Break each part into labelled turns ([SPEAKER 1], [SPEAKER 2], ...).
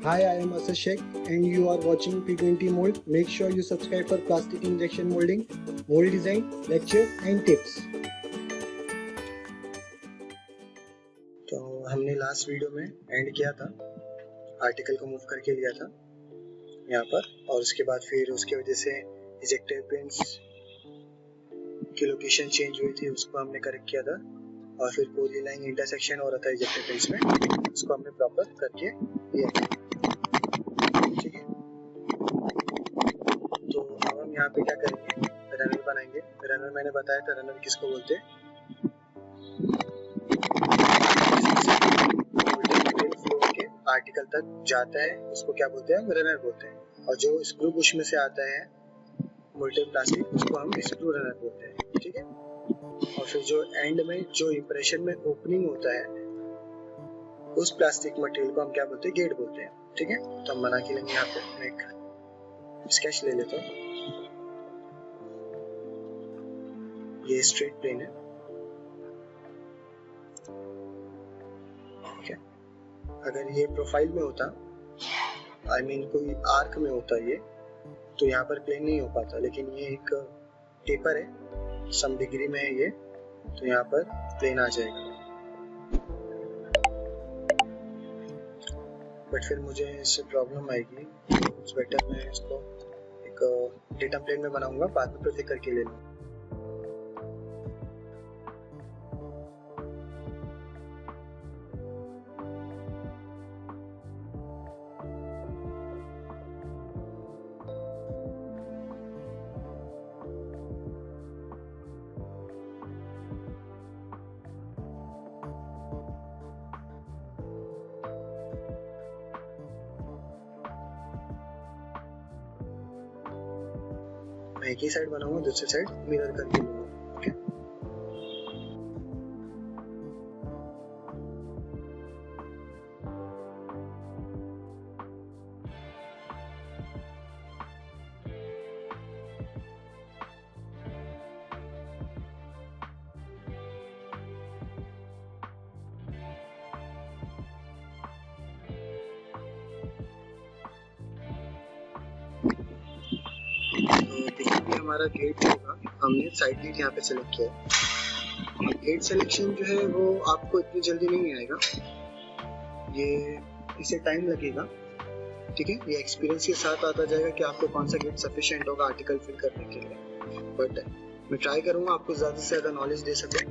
[SPEAKER 1] Hi, I am Asad Sheikh and you are watching P20 Mold. Make sure you subscribe for plastic injection molding, mold design, lectures and tips. तो हमने last video में and किया था, article को move करके लिया था यहाँ पर, और उसके बाद फिर उसके वजह से इजेक्टर पिन्स की लोकेशन चेंज हुई थी, उसको हमने करेक्ट किया था, और फिर पॉलीलाइन इंटरसेक्शन हो रहा था इजेक्टर पिन्स में, उसको हमने प्रॉपर करके लिया था। ठीक है, तो अब हम यहाँ पे क्या करेंगे, रनर बनाएंगे। रनर मैंने बताया था, रनर किसको बोलते हैं, आर्टिकल तक जाता है उसको क्या बोलते हैं, रनर बोलते हैं। और जो स्क्रू बुश में से आता है मोल्टेड प्लास्टिक, उसको हम स्क्रू रनर बोलते हैं। ठीक है, और फिर जो एंड में जो इंप्रेशन में ओपनिंग होता है उस प्लास्टिक मटेरियल को हम क्या बोलते हैं, गेट बोलते हैं। ठीक है, तो हम बना के लेंगे। यहाँ पे मैं एक स्केच ले लेता हूँ। ये स्ट्रेट प्लेन है। ठीक है, अगर ये प्रोफाइल में होता, आई मीन कोई आर्क में होता ये, तो यहाँ पर प्लेन नहीं हो पाता, लेकिन ये एक टेपर है, सम डिग्री में है ये, तो यहाँ पर प्लेन आ जाएगा। बट फिर मुझे इससे प्रॉब्लम आएगी, इट्स बेटर मैं इसको एक डेटा प्लेन में बनाऊंगा, बाद में प्रोजेक्ट करके ले लूँगा। मैं एक ही साइड बनाऊंगा, दूसरी साइड मिरर करके लूंगा। ओके, हमारा गेट होगा, हमने साइड गेट यहाँ पे सेलेक्ट किया है। गेट सिलेक्शन जो है वो आपको इतनी जल्दी नहीं आएगा, ये इसे टाइम लगेगा। ठीक है, ये एक्सपीरियंस के साथ आता जाएगा कि आपको कौन सा गेट सफिशिएंट होगा आर्टिकल फिल करने के लिए। बट मैं ट्राई करूंगा आपको ज़्यादा से ज़्यादा नॉलेज दे सकूं।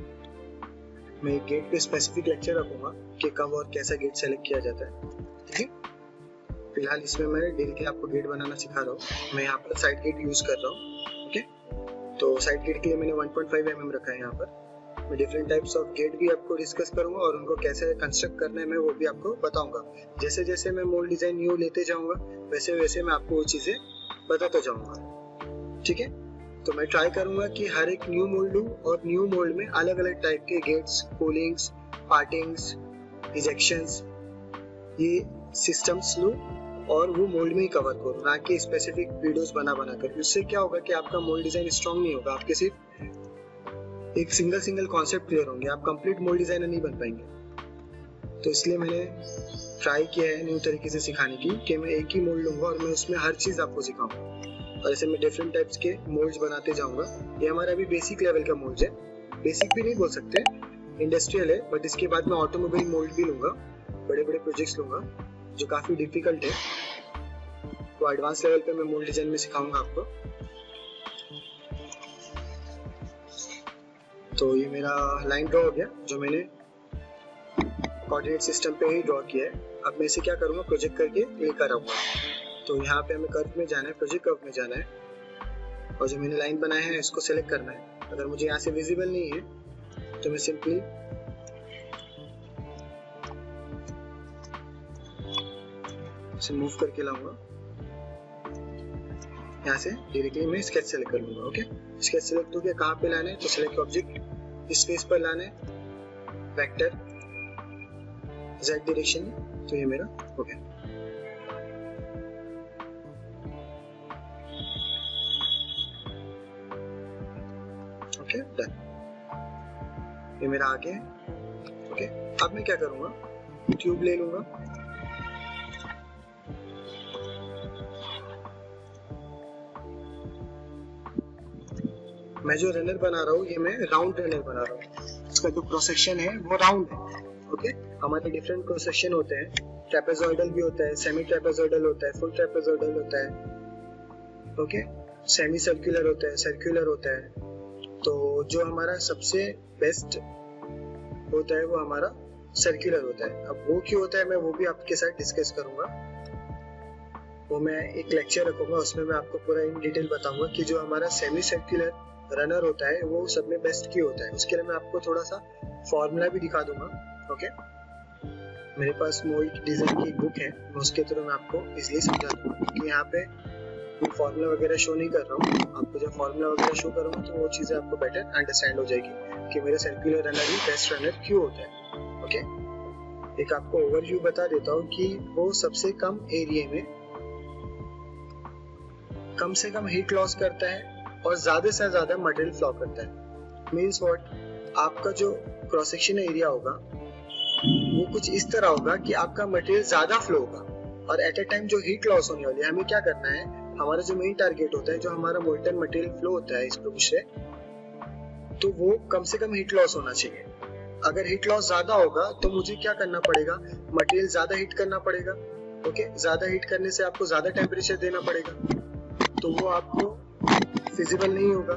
[SPEAKER 1] मैं गेट पे स्पेसिफिक लेक्चर रखूंगा कि कब और कैसा गेट सेलेक्ट किया जाता है। ठीक है, फिलहाल इसमें मैं डायरेक्टली आपको गेट बनाना सिखा रहा हूँ। मैं यहाँ पर साइड गेट यूज कर रहा हूँ। ओके, तो साइड गेट के लिए मैंने 1.5 mm रखा है। यहाँ पर मैं डिफरेंट टाइप्स ऑफ गेट भी आपको डिस्कस करूंगा और उनको कैसे कंस्ट्रक्ट करना है मैं वो भी आपको बताऊंगा। जैसे जैसे मैं मोल्ड डिजाइन न्यू लेते जाऊंगा वैसे वैसे मैं आपको वो चीजें बताता जाऊंगा। ठीक है, तो मैं ट्राई करूंगा कि हर एक न्यू मोल्ड लूं और न्यू मोल्ड में अलग अलग टाइप के गेट्स, कूलिंग्स, पार्टिंग्स, इजेक्शंस, ये सिस्टम्स लूं और वो मोल्ड में ही कवर करो, ना कि स्पेसिफिक वीडियोस बना कर। इससे क्या होगा कि आपका मोल्ड डिजाइन स्ट्रांग नहीं होगा, आपके सिर्फ एक सिंगल कॉन्सेप्ट क्लियर होंगे, आप कंप्लीट मोल्ड डिजाइनर नहीं बन पाएंगे। तो इसलिए मैंने ट्राई किया है न्यू तरीके से सिखाने की कि मैं एक ही मोल्ड लूंगा और मैं उसमें हर चीज आपको सिखाऊंगा, और ऐसे मैं डिफरेंट टाइप्स के मोल्ड्स बनाते जाऊंगा। ये हमारा अभी बेसिक लेवल का मोल्ड है, बेसिक भी नहीं बोल सकते, इंडस्ट्रियल है, बट इसके बाद मैं ऑटोमोबाइल मोल्ड भी लूंगा, बड़े बड़े प्रोजेक्ट्स लूंगा जो काफी डिफिकल्ट है, तो एडवांस लेवल पे मैं मोल्ड डिजाइन में सिखाऊंगा आपको। तो ये मेरा लाइन ड्रॉ हो गया जो मैंने कोऑर्डिनेट सिस्टम पे ही ड्रॉ किया है। अब मैं इसे क्या करूंगा, प्रोजेक्ट करके लेकर आऊंगा। तो यहाँ पे हमें कर्व में जाना है, प्रोजेक्ट कर्व में जाना है, और जो मैंने लाइन बनाया है इसको सेलेक्ट करना है। अगर मुझे यहाँ से विजिबल नहीं है तो मैं सिंपली इसे मूव करके लाऊंगा, यहाँ से डायरेक्टली मैं स्केच सेलेक्ट कर लूंगा। ओके, स्केच सेलेक्ट हो गया, कहाँ पे लाना है तो सेलेक्ट ऑब्जेक्ट, इस फेस पर लाना है, वेक्टर z डायरेक्शन, तो ये मेरा हो गया। ओके, डन, ये मेरा आ गया है। ओके, अब मैं क्या करूंगा, ट्यूब ले लूंगा, मैं जो रनर बना रहा हूँ ये मैं राउंड रनर बना रहा हूँ। इसका जो क्रॉस सेक्शन है वो राउंड है। ओके, हमारे डिफरेंट क्रॉस सेक्शन होते हैं, ट्रेपेजॉइडल भी होता है, सेमी ट्रेपेजॉइडल होता है, फुल ट्रेपेजॉइडल होता है, ओके, सेमी सर्कुलर होता है, सर्कुलर होता है। तो जो हमारा सबसे बेस्ट होता है वो हमारा सर्कुलर होता है। अब वो क्यों होता है मैं वो भी आपके साथ डिस्कस करूंगा, वो मैं एक लेक्चर रखूंगा, उसमें मैं आपको पूरा इन डिटेल बताऊंगा कि जो हमारा सेमी सर्कुलर रनर होता है वो सब में बेस्ट क्यों होता है। उसके लिए मैं आपको थोड़ा सा फॉर्मूला भी दिखा दूंगा। ओके, मेरे पास मोल्ड डिजाइन की एक बुक है, मैं उसके थ्रू मैं आपको इजीली समझा दूंगा, क्योंकि यहाँ पे फॉर्मूला वगैरह शो नहीं कर रहा हूँ। आपको जब फॉर्मूला वगैरह शो करूंगा तो वो चीजें आपको बेटर अंडरस्टैंड हो जाएगी कि मेरा सर्कुलर रनर ही बेस्ट रनर क्यों होता है। ओके, एक आपको ओवरव्यू बता देता हूँ कि वो सबसे कम एरिया में कम से कम हीट लॉस करता है और ज्यादा से ज्यादा मटेरियल फ्लो करता है। मींस व्हाट, आपका जो क्रॉस सेक्शन एरिया होगा वो कुछ इस तरह होगा कि आपका मटेरियल ज्यादा फ्लो होगा और एट अ टाइम जो हीट लॉस होने वाली है, हमें क्या करना है, हमारा जो मेन टारगेट होता है, जो हमारा मोल्टन मटेरियल फ्लो होता है इस प्रोसेस से, तो वो कम से कम हीट लॉस होना चाहिए। अगर हीट लॉस ज्यादा होगा तो मुझे क्या करना पड़ेगा, मटेरियल ज्यादा हीट करना पड़ेगा। ओके, ज्यादा हीट करने से आपको ज्यादा टेम्परेचर देना पड़ेगा, तो वो आपको फिजिबल नहीं होगा।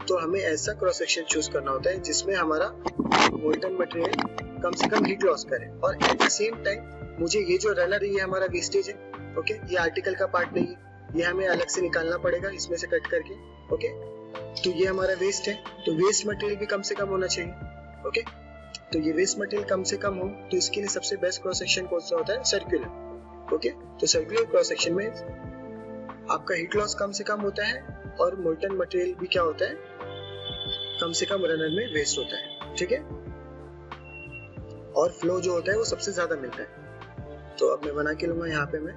[SPEAKER 1] तो हमें ऐसा क्रॉस सेक्शन चूज करना होता है जिसमें हमारा मोल्टन मटेरियल कम से कम हीट लॉस करे और एट द सेम टाइम मुझे ये जो रनर है ये हमारा वेस्टेज है। ओके, ये आर्टिकल का पार्ट नहीं है, ये हमें अलग से निकालना पड़ेगा इसमें से कट करके। ओके, तो ये हमारा वेस्ट है, तो वेस्ट मटेरियल भी कम से कम होना चाहिए। ओके, तो ये वेस्ट मटेरियल कम से कम हो तो इसके लिए सबसे बेस्ट क्रॉस सेक्शन कौन सा होता है, सर्कुलर। ओके, तो सर्कुलर क्रॉस सेक्शन में आपका हीट लॉस कम से कम होता है और मोल्टन मटेरियल भी क्या होता है, कम से कम रनर में वेस्ट होता है। ठीक है, और फ्लो जो होता है वो सबसे ज्यादा मिलता है। तो अब मैं बना के लूंगा, यहाँ पे मैं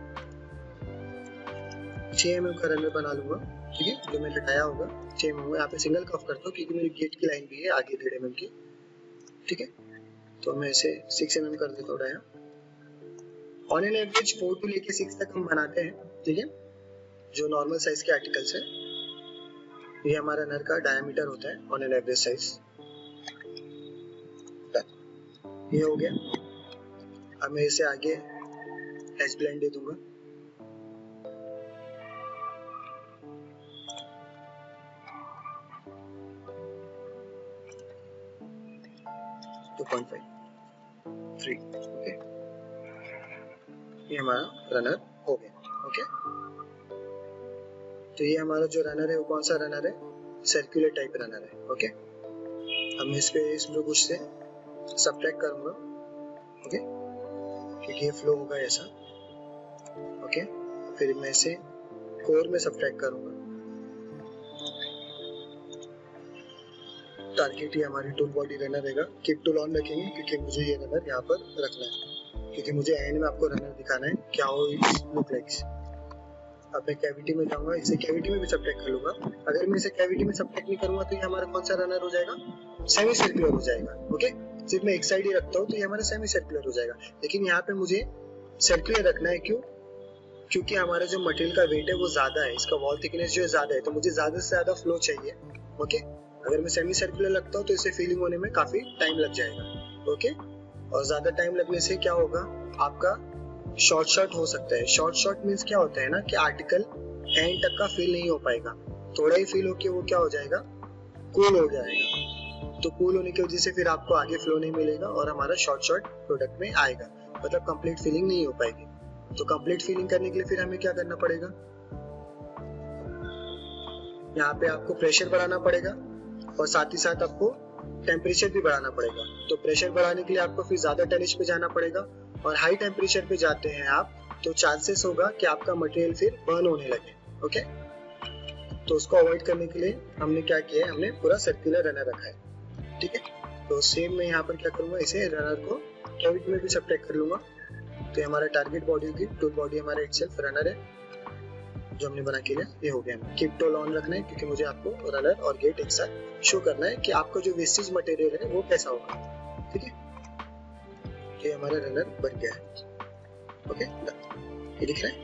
[SPEAKER 1] 6 mm का रनर बना लूंगा। ठीक है, जो मैंने हटाया होगा 6 mm, यहाँ पे सिंगल कफ करता हूँ क्योंकि मेरी गेट की लाइन भी है आगे 1.5 mm की। ठीक है, तो मैं इसे 6 mm कर देता हूँ डाया। ऑन एन एवरेज 4 to लेके 6 तक हम बनाते हैं। ठीक है, जो नॉर्मल साइज के आर्टिकल्स है, ये हमारा नर का डायमीटर होता है ऑन एन एवरेज साइज। ये हो गया। अब मैं इसे आगे एज ब्लेंड दे दूंगा। .5 3। ओके, ये हमारा रनर हो गया। ओके, तो ये हमारा जो रनर है वो कौन सा रनर है, सर्कुलर टाइप रनर है। ओके, अब मैं इसमें कुछ से सब्ट्रैक्ट करूंगा। ओके, क्योंकि ये फ्लो होगा ऐसा। ओके, फिर मैं इसे कोर में सब्ट्रैक्ट करूंगा। टारगेट ये हमारी टूल बॉडी रनर रहेगा। कीप टूल ऑन रखेंगे क्योंकि मुझे ये रनर यहाँ पर रखना है, क्योंकि मुझे एंड में आपको रनर दिखाना है क्या हो इट्स लुक लाइक्स। अब मैं कैविटी में जाऊंगा, इसे कैविटी में भी सब्ट्रैक्ट कर लूंगा। अगर मैं इसे कैविटी में सब्ट्रैक्ट नहीं करूंगा तो ये हमारा कौन सा रनर हो जाएगा, सेमी सर्कुलर हो जाएगा। ओके, सिर्फ मैं एक साइड ही रखता हूँ तो ये हमारा सेमी सर्कुलर हो जाएगा। लेकिन यहाँ पे मुझे सर्कुलर रखना है, क्यों, क्योंकि हमारा जो मटेरियल का वेट है वो ज्यादा है, इसका वॉल थिकनेस जो है ज्यादा है, तो मुझे ज्यादा से ज्यादा फ्लो चाहिए। ओके, अगर मैं सेमी सर्कुलर रखता हूँ तो इसे फीलिंग होने में काफी टाइम लग जाएगा। ओके, और ज्यादा टाइम लगने से क्या होगा, आपका शॉर्ट हो सकता है। शॉर्ट मीन्स क्या होता है ना कि आर्टिकल एंड तक का फील नहीं हो पाएगा, थोड़ा ही फील होके वो क्या हो जाएगा, कूल हो जाएगा। तो कूल होने की वजह से फिर आपको आगे फ्लो नहीं मिलेगा और हमारा शॉर्ट प्रोडक्ट में आएगा, मतलब कंप्लीट फीलिंग नहीं हो पाएगी। तो कंप्लीट फीलिंग करने के लिए फिर हमें क्या करना पड़ेगा, यहाँ पे आपको प्रेशर बढ़ाना पड़ेगा और साथ ही साथ आपको टेम्परेचर भी बढ़ाना पड़ेगा। तो प्रेशर बढ़ाने के लिए आपको फिर ज्यादा टेनिश पे जाना पड़ेगा और हाई टेम्परेचर पे जाते हैं आप तो चांसेस होगा कि आपका मटेरियल फिर बर्न होने लगे। ओके, तो उसको अवॉइड करने के लिए हमने क्या किया है, हमने पूरा सर्कुलर रनर रखा है। ठीक है, तो सेम मैं यहाँ पर क्या करूंगा, इसे रनर को कैविटी में भी सब्ट्रैक्ट कर लूंगा। तो हमारा टारगेट बॉडी होगी, टूल बॉडी हमारा इटसेल्फ रनर है जो हमने बना के लिया। ये हो गया। कीप टूल ऑन रखना है क्योंकि मुझे आपको रनर और गेट एक साथ शो करना है कि आपका जो वेस्टेज मटेरियल है वो कैसा होगा। ठीक है, ये हमारा रनर बन गया है। ओके, ये दिख रहा है।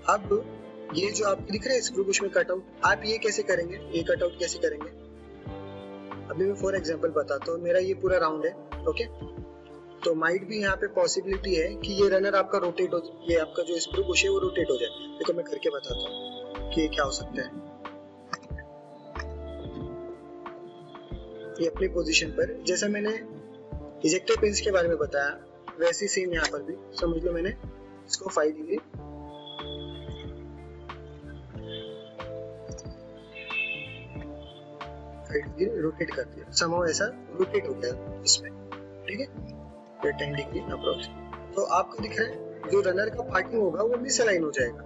[SPEAKER 1] अब ये जो आपको दिख रहा है स्क्रू बुश में कटआउट, आप ये कैसे करेंगे, ये कटआउट कैसे करेंगे? अभी मैं फॉर एग्जांपल बताता हूँ। मेरा ये पूरा राउंड है, ओके, तो माइट भी यहाँ पे पॉसिबिलिटी है कि ये रनर आपका रोटेट हो, ये आपका जो स्क्रू बुश है वो रोटेट हो जाए। देखो मैं करके बताता हूँ कि ये क्या हो सकता है। ये अपनी पोजीशन पर, जैसा मैंने इजेक्टर पिंस के बारे में बताया वैसे सेम यहाँ पर भी समझ लो, मैंने इसको 5 डिग्री रोटेट कर दिया, समहाउ ऐसा रोटेट हो गया इसमें, ठीक है, 10 डिग्री अप्रोक्स। तो आपको दिख रहा है जो रनर का पार्टिंग होगा वो मिसअलाइन हो जाएगा,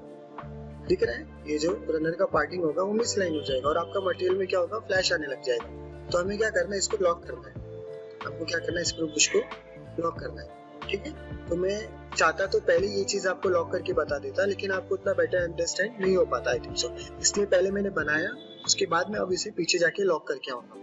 [SPEAKER 1] दिख रहा है, ये जो रनर का पार्टिंग होगा वो मिसअलाइन हो जाएगा और आपका मटेरियल में क्या होगा, फ्लैश आने लग जाएगा। तो हमें क्या करना है, इसको लॉक करना है। आपको क्या करना है, स्क्रू बुश को लॉक करना है, ठीक है। तो मैं चाहता तो पहले ये चीज आपको लॉक करके बता देता, लेकिन आपको उतना बेटर अंडरस्टैंड नहीं हो पाता आई थिंक सो, इसलिए पहले मैंने बनाया, उसके बाद मैं अब इसे पीछे जाके लॉक करके आऊंगा।